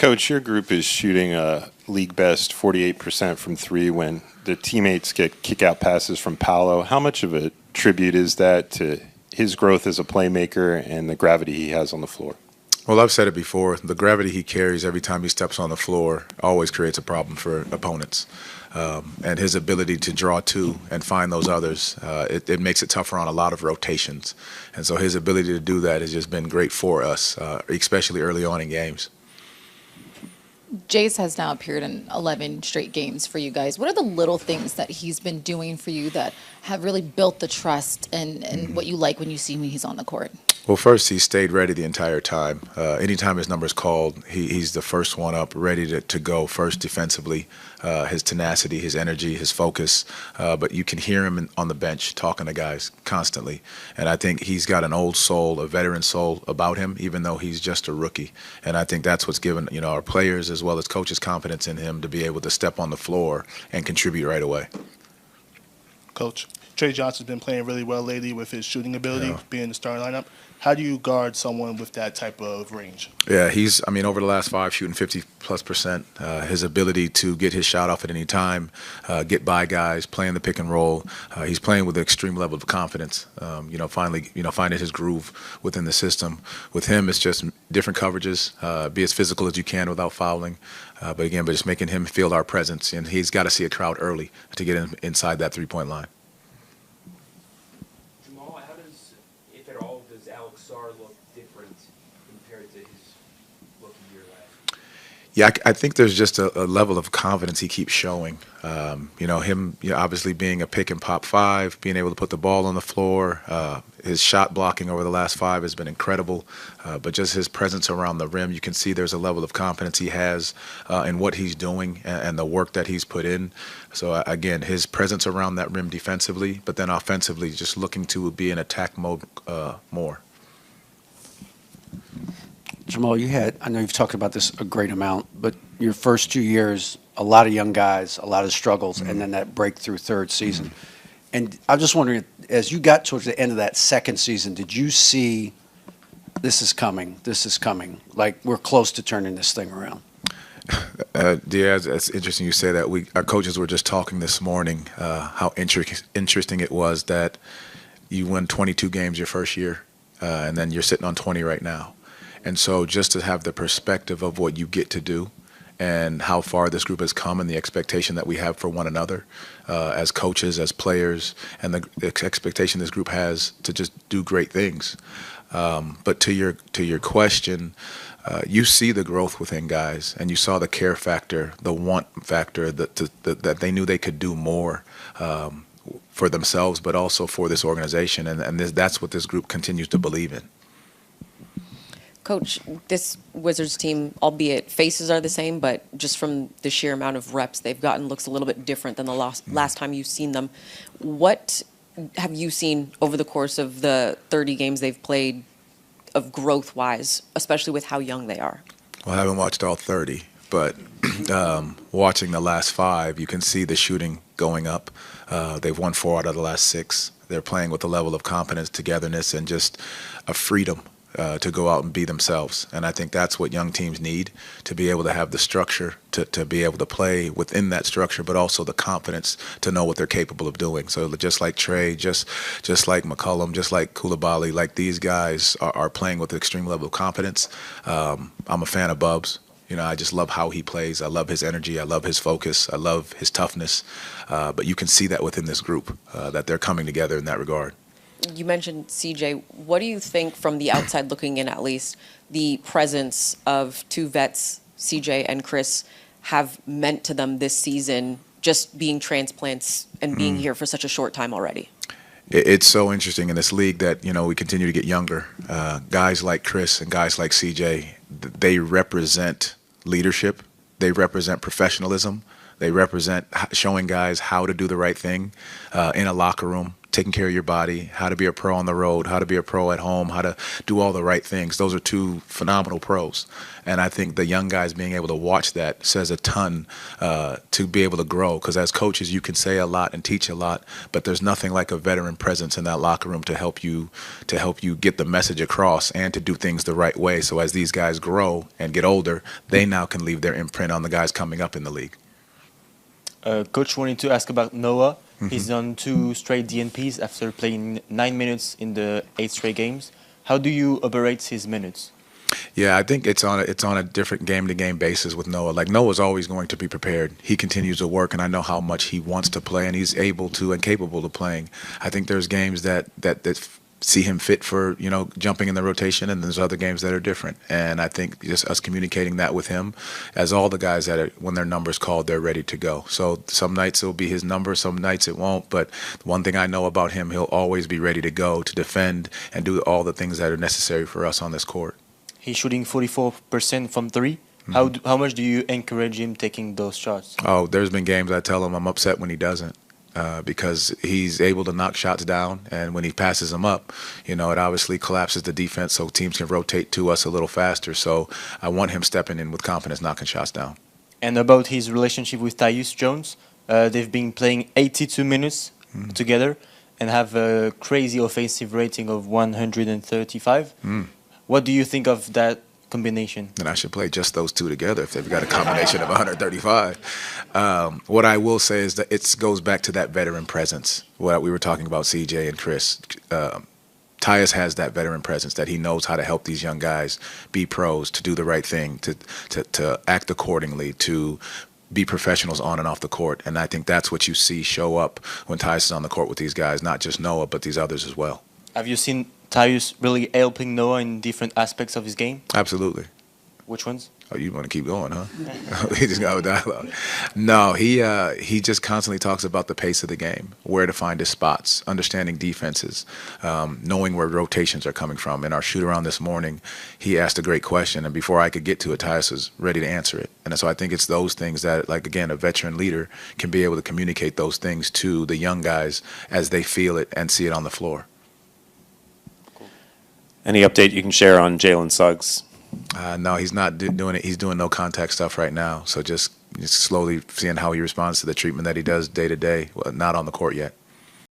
Coach, your group is shooting a league best 48% from three when the teammates get kick-out passes from Paolo. How much of a tribute is that to his growth as a playmaker and the gravity he has on the floor? Well, I've said it before. The gravity he carries every time he steps on the floor always creates a problem for opponents. And his ability to draw two and find those others, it makes it tougher on a lot of rotations. And so his ability to do that has just been great for us, especially early on in games. Jace has now appeared in 11 straight games for you guys. What are the little things that he's been doing for you that have really built the trust and what you like when you see when he's on the court? Well, first, he stayed ready the entire time. Anytime his number is called, he's the first one up, ready to go first defensively. His tenacity, his energy, his focus. But you can hear him on the bench talking to guys constantly. And I think he's got an old soul, a veteran soul about him, even though he's just a rookie. And I think that's what's given our players as well as coaches confidence in him to be able to step on the floor and contribute right away. Coach, Trey Johnson's been playing really well lately with his shooting ability, being in the starting lineup. How do you guard someone with that type of range? Yeah, over the last 5, shooting 50+%. His ability to get his shot off at any time, get by guys, playing the pick and roll. He's playing with an extreme level of confidence. Finally, finding his groove within the system. With him, it's just different coverages. Be as physical as you can without fouling. But just making him feel our presence. And he's got to see a crowd early to get inside that three-point line. Jamahl, how does, if at all, does Alex Sarr look different compared to his rookie year last year? Yeah, I think there's just a level of confidence he keeps showing. Him obviously being a pick and pop 5, being able to put the ball on the floor. His shot blocking over the last 5 has been incredible. But just his presence around the rim, you can see there's a level of confidence he has in what he's doing and the work that he's put in. So, again, his presence around that rim defensively, but then offensively just looking to be in attack mode more. Jamahl, I know you've talked about this a great amount, but your first 2 years, a lot of young guys, a lot of struggles, and then that breakthrough third season. And I'm just wondering, as you got towards the end of that second season, did you see this is coming, like we're close to turning this thing around? Diaz, it's interesting you say that. Our coaches were just talking this morning how interesting it was that you won 22 games your first year, and then you're sitting on 20 right now. And so just to have the perspective of what you get to do and how far this group has come and the expectation that we have for one another as coaches, as players, and the expectation this group has to just do great things. But to your question, you see the growth within guys, and you saw the care factor, the want factor, that they knew they could do more for themselves, but also for this organization. And that's what this group continues to believe in. Coach, this Wizards team, albeit faces are the same, but just from the sheer amount of reps they've gotten, looks a little bit different than the last time you've seen them. What have you seen over the course of the 30 games they've played of growth-wise, especially with how young they are? Well, I haven't watched all 30, but watching the last 5, you can see the shooting going up. They've won 4 out of the last 6. They're playing with a level of confidence, togetherness, and just a freedom to go out and be themselves. And I think that's what young teams need, to be able to have the structure, to be able to play within that structure, but also the confidence to know what they're capable of doing. So just like Trey, just like McCollum, just like Coulibaly, like these guys are playing with an extreme level of confidence. I'm a fan of Bubs. I just love how he plays. I love his energy. I love his focus. I love his toughness. But you can see that within this group, that they're coming together in that regard. You mentioned CJ. What do you think, from the outside looking in at least, the presence of 2 vets, CJ and Chris, have meant to them this season, just being transplants and being here for such a short time already? It's so interesting in this league that, we continue to get younger. Guys like Chris and guys like CJ, they represent leadership. They represent professionalism. They represent showing guys how to do the right thing in a locker room, taking care of your body, how to be a pro on the road, how to be a pro at home, how to do all the right things. Those are two phenomenal pros. And I think the young guys being able to watch that says a ton to be able to grow. Because as coaches, you can say a lot and teach a lot, but there's nothing like a veteran presence in that locker room to help you get the message across and to do things the right way. So as these guys grow and get older, they now can leave their imprint on the guys coming up in the league. Coach wanted to ask about Noah. He's on 2 straight DNPs after playing 9 minutes in the 8 straight games. How do you operate his minutes? Yeah, I think it's on a different game-to-game basis with Noah. Like, Noah's always going to be prepared. He continues to work, and I know how much he wants to play, and he's able to and capable of playing. I think there's games that see him fit for, jumping in the rotation, and there's other games that are different. And I think just us communicating that with him, as all the guys when their number's called, they're ready to go. So some nights it'll be his number, some nights it won't. But one thing I know about him, he'll always be ready to go, to defend, and do all the things that are necessary for us on this court. He's shooting 44% from 3. How much do you encourage him taking those shots? Oh, there's been games I tell him I'm upset when he doesn't. Because he's able to knock shots down, and when he passes them up, it obviously collapses the defense, so teams can rotate to us a little faster. So I want him stepping in with confidence, knocking shots down. And about his relationship with Tyus Jones, they've been playing 82 minutes together and have a crazy offensive rating of 135. What do you think of that combination? And I should play just those two together if they've got a combination of 135. What I will say is that it goes back to that veteran presence. What we were talking about, CJ and Chris. Tyus has that veteran presence, that he knows how to help these young guys be pros, to do the right thing, to act accordingly, to be professionals on and off the court. And I think that's what you see show up when Tyus is on the court with these guys, not just Noah, but these others as well. Have you seen Tyus really helping Noah in different aspects of his game? Absolutely. Which ones? Oh, you want to keep going, huh? He just got a dialogue. No, he just constantly talks about the pace of the game, where to find his spots, understanding defenses, knowing where rotations are coming from. In our shoot-around this morning, he asked a great question, and before I could get to it, Tyus was ready to answer it. And so I think it's those things that, like, again, a veteran leader can be able to communicate those things to the young guys as they feel it and see it on the floor. Any update you can share on Jalen Suggs? No, he's not doing it. He's doing no contact stuff right now. So just slowly seeing how he responds to the treatment that he does day to day. Well, not on the court yet.